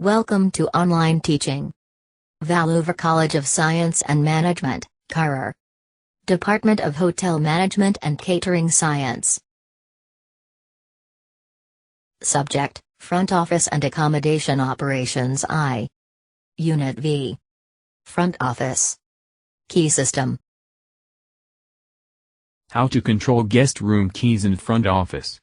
Welcome to online teaching. Valuva College of Science and Management, Career. Department of Hotel Management and Catering Science. Subject, Front Office and Accommodation Operations I. Unit V. Front Office. Key System. How to control guest room keys in front office.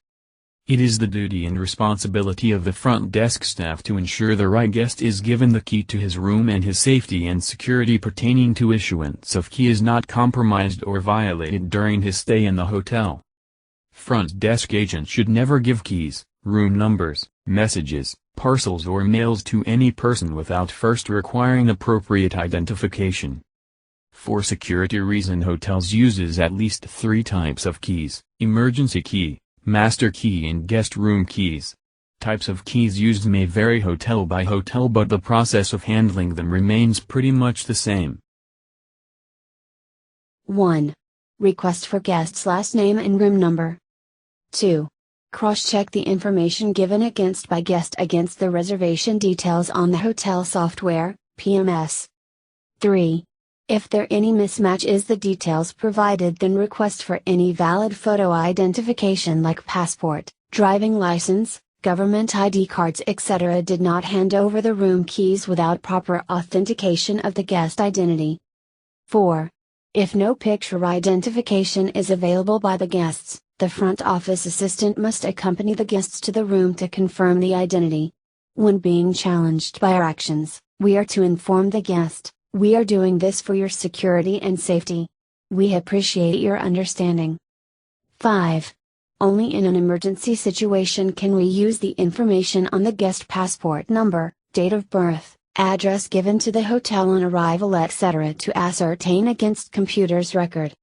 It is the duty and responsibility of the front desk staff to ensure the right guest is given the key to his room and his safety and security pertaining to issuance of key is not compromised or violated during his stay in the hotel. Front desk agent should never give keys, room numbers, messages, parcels or mails to any person without first requiring appropriate identification. For security reason, hotels uses at least 3 types of keys: emergency key, master key and guest room keys. Types of keys used may vary hotel by hotel, but the process of handling them remains pretty much the same. 1. Request for guest's last name and room number. 2. Cross-check the information given by guest against the reservation details on the hotel software, PMS. 3. If there any mismatch is the details provided, then request for any valid photo identification like passport, driving license, government ID cards etc. Did not hand over the room keys without proper authentication of the guest identity. 4. If no picture identification is available by the guests, the front office assistant must accompany the guests to the room to confirm the identity. When being challenged by our actions, we are to inform the guest, "We are doing this for your security and safety. We appreciate your understanding." 5. Only in an emergency situation can we use the information on the guest passport number, date of birth, address given to the hotel on arrival etc. to ascertain against computer's record.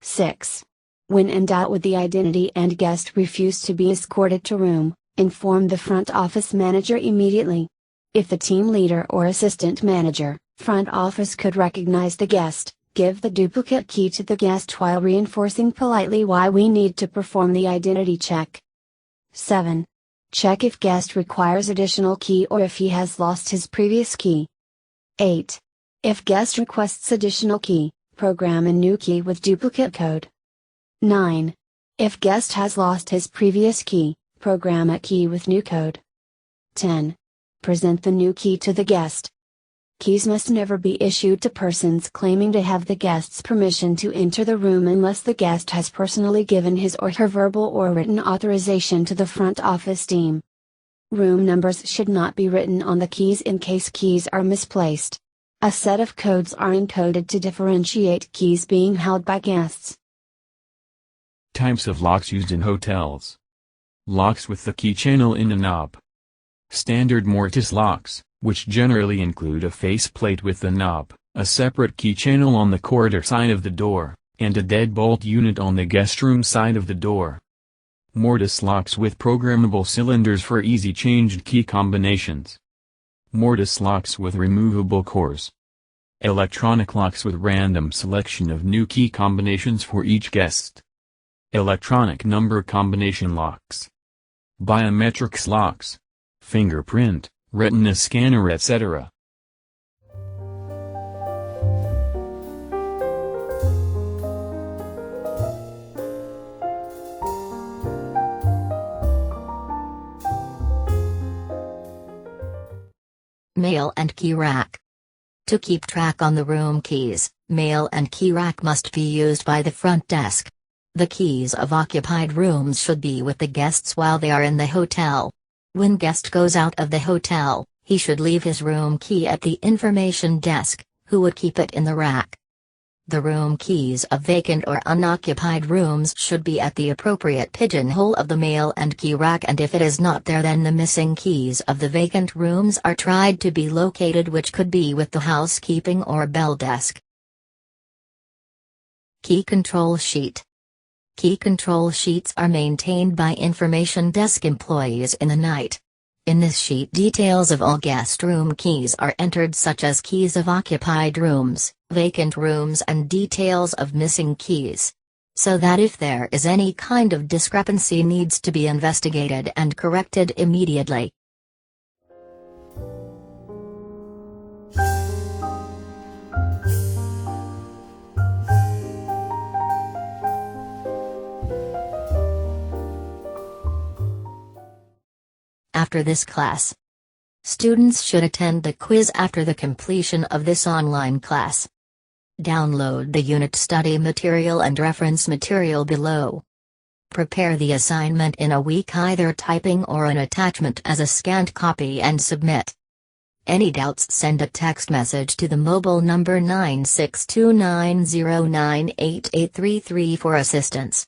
6. When in doubt with the identity and guest refuse to be escorted to room, inform the front office manager immediately. If the team leader or assistant manager, front office could recognize the guest, give the duplicate key to the guest while reinforcing politely why we need to perform the identity check. 7. Check if guest requires additional key or if he has lost his previous key. 8. If guest requests additional key, program a new key with duplicate code. 9. If guest has lost his previous key, program a key with new code. 10. Present the new key to the guest. Keys must never be issued to persons claiming to have the guest's permission to enter the room unless the guest has personally given his or her verbal or written authorization to the front office team. Room numbers should not be written on the keys in case keys are misplaced. A set of codes are encoded to differentiate keys being held by guests. Types of locks used in hotels. Locks with the key channel in a knob. Standard mortise locks, which generally include a faceplate with the knob, a separate key channel on the corridor side of the door, and a deadbolt unit on the guest room side of the door. Mortise locks with programmable cylinders for easy changed key combinations. Mortise locks with removable cores. Electronic locks with random selection of new key combinations for each guest. Electronic number combination locks. Biometrics locks. Fingerprint, retina scanner etc. Mail and key rack. To keep track on the room keys, mail and key rack must be used by the front desk. The keys of occupied rooms should be with the guests while they are in the hotel. When guest goes out of the hotel, he should leave his room key at the information desk, who would keep it in the rack. The room keys of vacant or unoccupied rooms should be at the appropriate pigeonhole of the mail and key rack, and if it is not there, then the missing keys of the vacant rooms are tried to be located, which could be with the housekeeping or bell desk. Key control sheet. Key control sheets are maintained by information desk employees in the night. In this sheet, details of all guest room keys are entered, such as keys of occupied rooms, vacant rooms and details of missing keys. So that if there is any kind of discrepancy, needs to be investigated and corrected immediately. after this class. Students should attend the quiz after the completion of this online class. Download the unit study material and reference material below. Prepare the assignment in a week, either typing or an attachment as a scanned copy, and submit. Any doubts, send a text message to the mobile number 96290988833 for assistance.